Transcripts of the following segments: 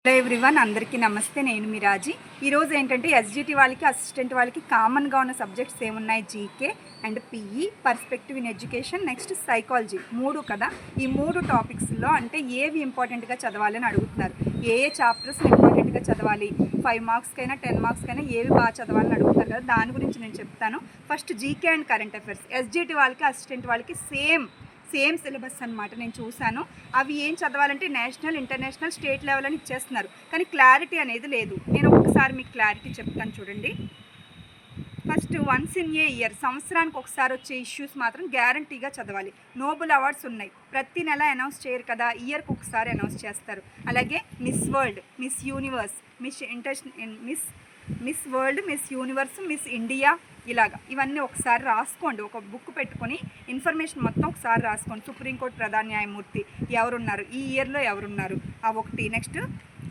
Hello everyone, అందరికీ నమస్తే. నేను మీ రాజీ. ఈరోజు ఏంటంటే ఎస్జిటి వాళ్ళకి, అసిస్టెంట్ వాళ్ళకి కామన్గా ఉన్న సబ్జెక్ట్స్ ఏమున్నాయి? GK and PE, perspective in education, next psychology, మూడు కదా. ఈ మూడు టాపిక్స్లో అంటే ఏవి ఇంపార్టెంట్గా చదవాలని అడుగుతున్నారు. ఏ చాప్టర్స్ ఇంపార్టెంట్గా చదవాలి, 5 మార్క్స్కైనా 10 మార్క్స్కైనా ఏవి బాగా చదవాలని అడుగుతారు కదా. దాని గురించి నేను చెప్తాను. First GK and current affairs. SGT వాళ్ళకి, అసిస్టెంట్ వాళ్ళకి సేమ్ సిలబస్ అనమాట. నేను చూశాను. అవి ఏం చదవాలంటే నేషనల్, ఇంటర్నేషనల్, స్టేట్ లెవెల్ అని ఇచ్చేస్తున్నారు, కానీ క్లారిటీ అనేది లేదు. నేను ఒకసారి మీకు క్లారిటీ చెప్తాను చూడండి. First ones in a year, సంవత్సరానికి ఒకసారి వచ్చే ఇష్యూస్ మాత్రం గ్యారంటీగా చదవాలి. నోబెల్ అవార్డ్స్ ఉన్నాయి, ప్రతి నెల అనౌన్స్ చేయరు కదా, ఇయర్కి ఒకసారి అనౌన్స్ చేస్తారు. అలాగే miss world, miss universe, miss world, miss universe, miss India, ఇలాగా ఇవన్నీ ఒకసారి రాసుకోండి. ఒక బుక్ పెట్టుకొని ఇన్ఫర్మేషన్ మొత్తం ఒకసారి రాసుకోండి. సుప్రీంకోర్టు ప్రధాన న్యాయమూర్తి ఎవరున్నారు, ఈ ఇయర్లో ఎవరున్నారు, ఒకటి. నెక్స్ట్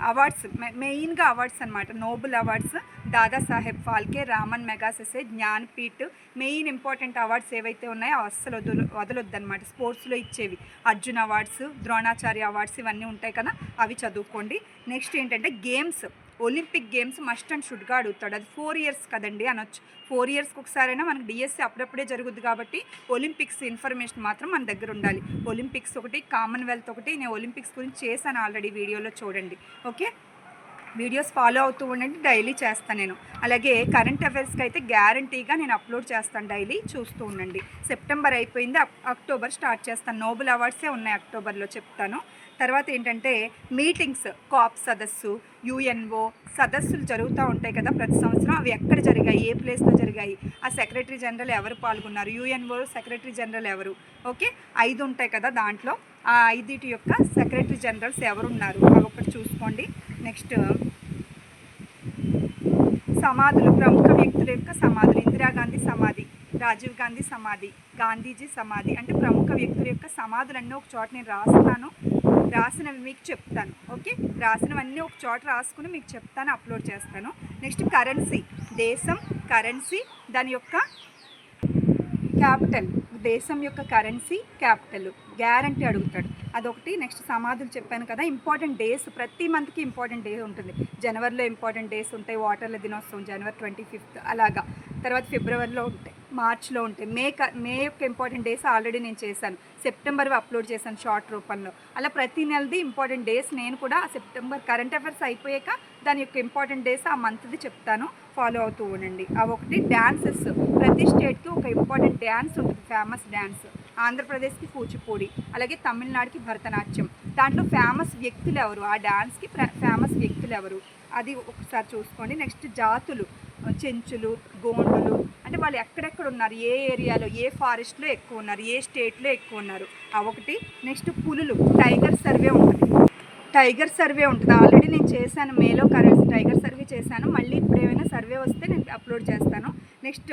అవార్డ్స్, మెయిన్గా అవార్డ్స్ అనమాట. Nobel awards, Dadasaheb Phalke, Ramon Magsaysay, Jnanpith, main important awards ఏవైతే ఉన్నాయో అస్సలు వదలొద్దనమాట. స్పోర్ట్స్లో ఇచ్చేవి అర్జున్ అవార్డ్స్, ద్రోణాచార్య అవార్డ్స్ ఇవన్నీ ఉంటాయి కదా, అవి చదువుకోండి. నెక్స్ట్ ఏంటంటే games, Olympic games must and షుడ్గా అడుగుతాడు. అది 4 ఇయర్స్ కదండి అనొచ్చు. 4 ఇయర్స్కి ఒకసారైనా మనకు డిఎస్సి అప్పుడప్పుడే జరుగుద్ది కాబట్టి ఒలింపిక్స్ ఇన్ఫర్మేషన్ మాత్రం మన దగ్గర ఉండాలి. ఒలింపిక్స్ ఒకటి, కామన్వెల్త్ ఒకటి. నేను ఒలింపిక్స్ గురించి చేశాను ఆల్రెడీ, వీడియోలో చూడండి. ఓకే, వీడియోస్ ఫాలో అవుతూ ఉండండి, డైలీ చేస్తాను నేను. అలాగే కరెంట్ అఫైర్స్కి అయితే గ్యారంటీగా నేను అప్లోడ్ చేస్తాను, డైలీ చూస్తూ ఉండండి. సెప్టెంబర్ అయిపోయింది, అక్టోబర్ స్టార్ట్ చేస్తాను. నోబెల్ అవార్డ్సే ఉన్నాయి అక్టోబర్లో, చెప్తాను. తర్వాత ఏంటంటే మీటింగ్స్, కాప్ సదస్సు, యుఎన్ఓ సదస్సులు జరుగుతూ ఉంటాయి కదా ప్రతి సంవత్సరం. అవి ఎక్కడ జరిగాయి, ఏ ప్లేస్లో జరిగాయి, ఆ సెక్రటరీ జనరల్ ఎవరు పాల్గొన్నారు, యుఎన్ఓ సెక్రటరీ జనరల్ ఎవరు, ఓకే 5 ఉంటాయి కదా, దాంట్లో ఆ 5 యొక్క సెక్రటరీ జనరల్స్ ఎవరున్నారు అవి ఒకటి చూసుకోండి. నెక్స్ట్ సమాధులు, ప్రముఖ వ్యక్తుల యొక్క సమాధులు. ఇందిరాగాంధీ సమాధి, రాజీవ్ గాంధీ సమాధి, గాంధీజీ సమాధి, అంటే ప్రముఖ వ్యక్తుల యొక్క సమాధులన్నీ ఒక చోట నేను రాసినవి మీకు చెప్తాను. ఓకే, రాసినవన్నీ ఒక చోట రాసుకుని మీకు చెప్తాను, అప్లోడ్ చేస్తాను. నెక్స్ట్ కరెన్సీ, దేశం, కరెన్సీ, దాని యొక్క క్యాపిటల్, దేశం యొక్క కరెన్సీ, క్యాపిటల్ గ్యారంటీ అడుగుతాడు, అదొకటి. నెక్స్ట్ సమాధులు చెప్పాను కదా. ఇంపార్టెంట్ డేస్, ప్రతి మంత్కి ఇంపార్టెంట్ డే ఉంటుంది. జనవరిలో ఇంపార్టెంట్ డేస్ ఉంటాయి, వాటర్ల దినోత్సవం జనవరి 25 అలాగా. తర్వాత ఫిబ్రవరిలో ఉంటాయి, మార్చ్లో ఉంటాయి. మే యొక్క ఇంపార్టెంట్ డేస్ ఆల్రెడీ నేను చేశాను, సెప్టెంబర్ అప్లోడ్ చేశాను షార్ట్ రూపంలో. అలా ప్రతి నెలది ఇంపార్టెంట్ డేస్ నేను కూడా సెప్టెంబర్ కరెంట్ అఫైర్స్ అయిపోయాక దాని యొక్క ఇంపార్టెంట్ డేస్ ఆ మంత్ది చెప్తాను, ఫాలో అవుతూ ఉండండి. ఒకటి డ్యాన్సెస్, ప్రతి స్టేట్కి ఒక ఇంపార్టెంట్ డ్యాన్స్ ఉంటుంది, ఫేమస్ డ్యాన్స్. ఆంధ్రప్రదేశ్కి కూచిపూడి, అలాగే తమిళనాడుకి భరతనాట్యం. దాంట్లో ఫేమస్ వ్యక్తులు ఎవరు, ఆ డ్యాన్స్కి ఫేమస్ వ్యక్తులు ఎవరు, అది ఒకసారి చూసుకోండి. నెక్స్ట్ జాతులు, చెంచులు, గోండులు, అంటే వాళ్ళు ఎక్కడెక్కడ ఉన్నారు, ఏ ఏరియాలో, ఏ ఫారెస్ట్లో ఎక్కువ ఉన్నారు, ఏ స్టేట్లో ఎక్కువ ఉన్నారు, ఒకటి. నెక్స్ట్ పులులు, టైగర్ సర్వే ఉంటుంది. ఆల్రెడీ నేను చేశాను, మేలో టైగర్ సర్వే చేశాను. మళ్ళీ ఇప్పుడు ఏమైనా సర్వే వస్తే నేను అప్లోడ్ చేస్తాను. నెక్స్ట్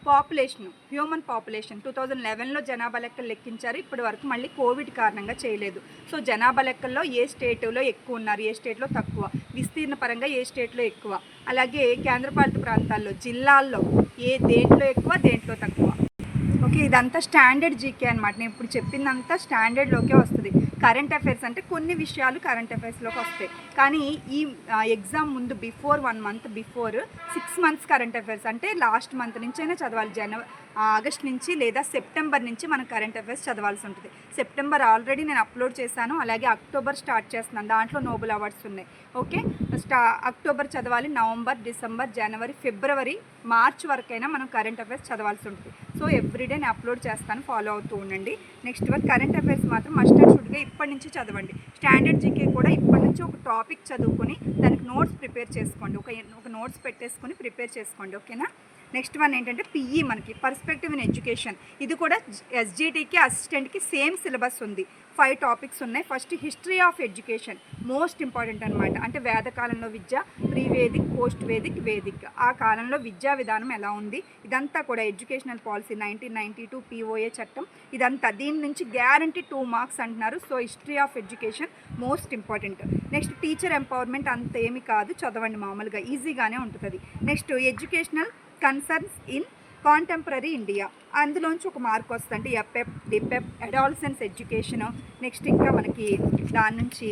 పాపులేషన్, హ్యూమన్ పాపులేషన్ 2011లో జనాభా లెక్కలు లెక్కించారు. ఇప్పటి వరకు మళ్ళీ కోవిడ్ కారణంగా చేయలేదు. సో జనాభా లెక్కల్లో ఏ స్టేట్లో ఎక్కువ ఉన్నారు, ఏ స్టేట్లో తక్కువ, విస్తీర్ణ పరంగా ఏ స్టేట్లో ఎక్కువ, అలాగే కేంద్రపాలిత ప్రాంతాల్లో, జిల్లాల్లో దేంట్లో ఎక్కువ, దేంట్లో తక్కువ. ఓకే, ఇదంతా స్టాండర్డ్ జీకే అనమాట. నేను ఇప్పుడు చెప్పిందంతా స్టాండర్డ్లోకే వస్తుంది. కరెంట్ అఫైర్స్ అంటే కొన్ని విషయాలు కరెంట్ అఫైర్స్లోకి వస్తాయి, కానీ ఈ ఎగ్జామ్ ముందు before 1 month before 6 months current affairs అంటే లాస్ట్ మంత్ నుంచి అయినా చదవాలి. ఆగస్ట్ నుంచి లేదా సెప్టెంబర్ నుంచి మనం కరెంట్ అఫైర్స్ చదవాల్సి ఉంటుంది. సెప్టెంబర్ ఆల్రెడీ నేను అప్లోడ్ చేశాను, అలాగే అక్టోబర్ స్టార్ట్ చేస్తున్నాను, దాంట్లో నోబెల్ అవార్డ్స్ ఉన్నాయి. ఓకే, అక్టోబర్ చదవాలి, నవంబర్, డిసెంబర్, జనవరి, ఫిబ్రవరి, మార్చ్ వరకైనా మనం కరెంట్ అఫైర్స్ చదవాల్సి ఉంటుంది. సో ఎవ్రీడే నేను అప్లోడ్ చేస్తాను, ఫాలో అవుతూ ఉండండి. నెక్స్ట్ కరెంట్ అఫైర్స్ మాత్రం మస్ట్ అండ్ షుడ్గా ఇప్పటి నుంచి చదవండి. స్టాండర్డ్ జీకే కూడా ఇప్పటి నుంచి ఒక టాపిక్ చదువుకొని దానికి నోట్స్ ప్రిపేర్ చేసుకోండి, ఒక నోట్స్ పెట్టేసుకొని ప్రిపేర్ చేసుకోండి. ఓకేనా. నెక్స్ట్ వన్ ఏంటంటే పిఈ, మనకి పర్స్పెక్టివ్ ఇన్ ఎడ్యుకేషన్. ఇది కూడా ఎస్జిటికి, అసిస్టెంట్కి సేమ్ సిలబస్ ఉంది. 5 టాపిక్స్ ఉన్నాయి. First history of education, most important అనమాట. అంటే వేదకాలంలో విద్య, ప్రీవేదిక్, పోస్ట్ వేదిక్, వేదిక్, ఆ కాలంలో విద్యా విధానం ఎలా ఉంది, ఇదంతా కూడా ఎడ్యుకేషనల్ పాలసీ 1992 పిఓఏ చట్టం, ఇదంతా. దీని నుంచి గ్యారంటీ 2 మార్క్స్ అంటున్నారు. So history of education most important. Next teacher empowerment అంత ఏమి కాదు, చదవండి, మామూలుగా ఈజీగానే ఉంటుంది. Next educational concerns in contemporary India, అందులోంచి ఒక మార్క్ వస్తుంది. అంటే ఎప్ఎప్, డిపెప్, అడాలసెన్స్ ఎడ్యుకేషన్. నెక్స్ట్ ఇంకా మనకి దాని నుంచి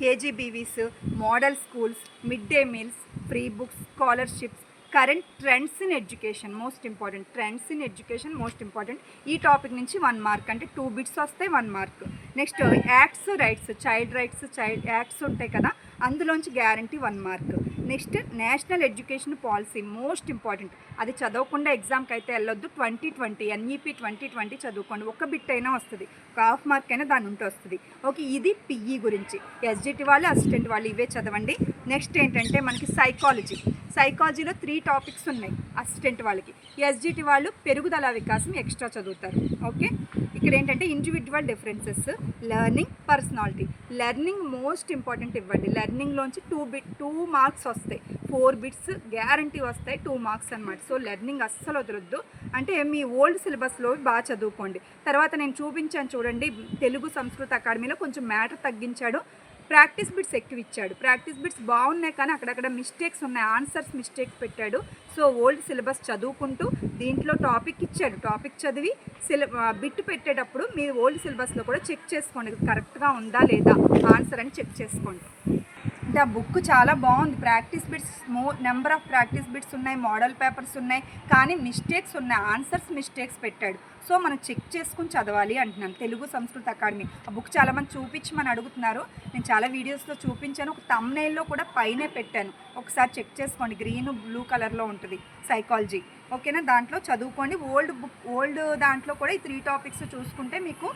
KGBVs, model schools, mid day meals, free books, scholarships, current trends in education most important, trends in education most important. ఈ టాపిక్ నుంచి 1 మార్క్, అంటే 2 బిట్స్ వస్తాయి 1 mark. Next acts rights, child rights, child acts ఉంటాయి కదా, అందులోంచి guarantee 1 mark. Next national education policy most important, అది చదవకుండా ఎగ్జామ్కి అయితే వెళ్ళొద్దు. 2020 NEP 2020 చదువుకోండి, ఒక బిట్ అయినా వస్తుంది, ఒక హాఫ్ మార్క్ అయినా దాని ఉంటే వస్తుంది. ఓకే, ఇది పిఈ గురించి. ఎస్జిటి వాళ్ళు, అసిస్టెంట్ వాళ్ళు ఇవే చదవండి. నెక్స్ట్ ఏంటంటే మనకి సైకాలజీలో 3 టాపిక్స్ ఉన్నాయి అసిస్టెంట్ వాళ్ళకి. ఎస్జిటి వాళ్ళు పెరుగుదల వికాసం ఎక్స్ట్రా చదువుతారు. ఓకే, ఇక్కడ ఏంటంటే individual differences, learning, personality. Learning most important ఇవ్వండి. లెర్నింగ్లోంచి 2 మార్క్స్ వస్తాయి, 4 బిట్స్ గ్యారంటీ వస్తాయి, 2 మార్క్స్ అనమాట. సో లెర్నింగ్ అస్సలు వదలొద్దు, అంటే మీ ఓల్డ్ సిలబస్లో బాగా చదువుకోండి. తర్వాత నేను చూపించాను చూడండి, తెలుగు సంస్కృత అకాడమీలో కొంచెం మ్యాటర్ తగ్గించాడు, ప్రాక్టీస్ బిట్స్ ఎక్కువ ఇచ్చాడు. ప్రాక్టీస్ బిట్స్ బాగున్నాయి కానీ అక్కడక్కడ మిస్టేక్స్ ఉన్నాయి, ఆన్సర్స్ మిస్టేక్స్ పెట్టాడు. సో ఓల్డ్ సిలబస్ చదువుకుంటూ దీంట్లో టాపిక్ ఇచ్చాడు, టాపిక్ చదివి బిట్ పెట్టేటప్పుడు మీరు ఓల్డ్ సిలబస్లో కూడా చెక్ చేసుకోండి, కరెక్ట్గా ఉందా లేదా ఆన్సర్ అని చెక్ చేసుకోండి. అంటే ఆ బుక్ చాలా బాగుంది, practice bits number of practice bits ఉన్నాయి, మోడల్ పేపర్స్ ఉన్నాయి, కానీ మిస్టేక్స్ ఉన్నాయి, ఆన్సర్స్ మిస్టేక్స్ పెట్టాడు. సో మనం చెక్ చేసుకుని చదవాలి అంటున్నాను. తెలుగు సంస్కృత అకాడమీ ఆ బుక్ చాలామంది చూపించమని అడుగుతున్నారు, నేను చాలా వీడియోస్లో చూపించాను, ఒక థంబ్నెయిల్లో కూడా పైనే పెట్టాను, ఒకసారి చెక్ చేసుకోండి. గ్రీన్ బ్లూ కలర్లో ఉంటుంది సైకాలజీ. ఓకేనా, దాంట్లో చదువుకోండి. ఓల్డ్ దాంట్లో కూడా ఈ 3 టాపిక్స్ చూసుకుంటే మీకు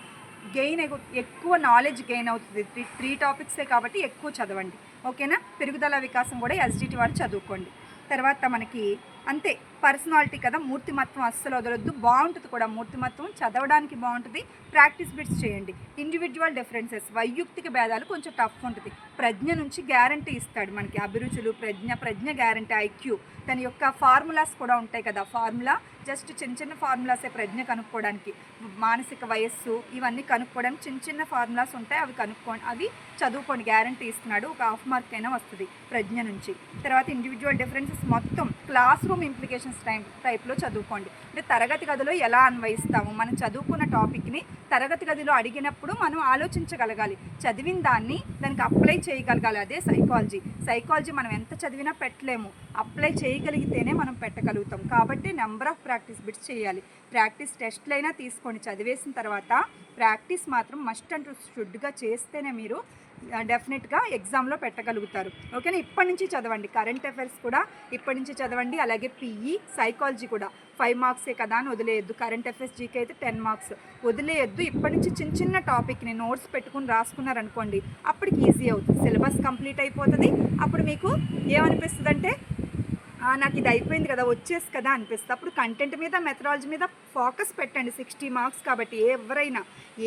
ఎక్కువ నాలెడ్జ్ గెయిన్ అవుతుంది. 3 టాపిక్సే కాబట్టి ఎక్కువ చదవండి. ఓకేనా, పెరుగుదల వికాసం కూడా ఎస్జిటి వాళ్ళు చదువుకోండి. తర్వాత మనకి అంతే, పర్సనాలిటీ కదా, మూర్తిమత్వం అస్సలు వదలొద్దు, బాగుంటుంది కూడా మూర్తిమత్వం, చదవడానికి బాగుంటుంది. ప్రాక్టీస్ బిట్స్ చేయండి. ఇండివిజువల్ డిఫరెన్సెస్, వైయక్తిక భేదాలు కొంచెం టఫ్ ఉంటుంది. ప్రజ్ఞ నుంచి గ్యారంటీ ఇస్తాడు మనకి, అభిరుచులు, ప్రజ్ఞ గ్యారంటీ, ఐక్యూ, తన యొక్క ఫార్ములాస్ కూడా ఉంటాయి కదా, ఫార్ములా జస్ట్ చిన్న ఫార్ములాసే ప్రజ్ఞ కనుక్కోవడానికి, మానసిక వయస్సు ఇవన్నీ కనుక్కోవడానికి చిన్న ఫార్ములాస్ ఉంటాయి, అవి చదువుకోండి, గ్యారంటీ ఇస్తున్నాడు, ఒక హాఫ్ మార్క్ అయినా వస్తుంది ప్రజ్ఞ నుంచి. తర్వాత ఇండివిజువల్ డిఫరెన్సెస్ మొత్తం క్లాస్ రూమ్ ఇంప్లికేషన్స్ టైప్లో చదువుకోండి. అంటే తరగతి గదిలో ఎలా అన్వయిస్తాము, మనం చదువుకున్న టాపిక్ని తరగతి గదిలో అడిగినప్పుడు మనం ఆలోచించగలగాలి, చదివిన దానికి అప్లై చేయగలగాలి. అదే సైకాలజీ మనం ఎంత చదివినా పెట్టలేము, అప్లై చేయగలిగితేనే మనం పెట్టగలుగుతాం. కాబట్టి నెంబర్ ఆఫ్ ప్రాక్టీస్ బిట్స్ చేయాలి. ప్రాక్టీస్ టెస్ట్లైనా తీసుకోండి, చదివేసిన తర్వాత ప్రాక్టీస్ మాత్రం మస్ట్ అండ్ షుడ్గా చేస్తేనే మీరు డెఫినెట్గా ఎగ్జామ్లో పెట్టగలుగుతారు. ఓకేనా, ఇప్పటి నుంచి చదవండి. కరెంట్ అఫైర్స్ కూడా ఇప్పటి నుంచి చదవండి, అలాగే పిఈ, సైకాలజీ కూడా 5 మార్క్సే కదా అని వదిలేయద్దు. కరెంట్ అఫైర్స్, జీకే అయితే 10 మార్క్స్ వదిలేయద్దు. ఇప్పటి నుంచి చిన్న టాపిక్ని నోట్స్ పెట్టుకుని రాసుకున్నారనుకోండి, అప్పటికి ఈజీ అవుతుంది, సిలబస్ కంప్లీట్ అయిపోతుంది. అప్పుడు మీకు ఏమనిపిస్తుంది అంటే నాకు ఇది అయిపోయింది కదా, వచ్చేసి కదా అనిపిస్తుంది. అప్పుడు కంటెంట్ మీద, మెథడాలజీ మీద ఫోకస్ పెట్టండి. 60 మార్క్స్ కాబట్టి ఎవరైనా,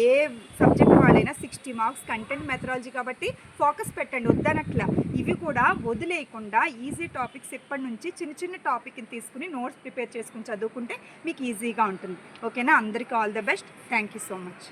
ఏ సబ్జెక్ట్ వాళ్ళైనా 60 మార్క్స్ కంటెంట్, మెథడాలజీ కాబట్టి ఫోకస్ పెట్టండి, వద్దనట్లా. ఇవి కూడా వదిలేయకుండా ఈజీ టాపిక్స్ ఇప్పటి నుంచి చిన్న టాపిక్ని తీసుకుని నోట్స్ ప్రిపేర్ చేసుకుని చదువుకుంటే మీకు ఈజీగా ఉంటుంది. ఓకేనా, అందరికీ all the best. Thank you so much.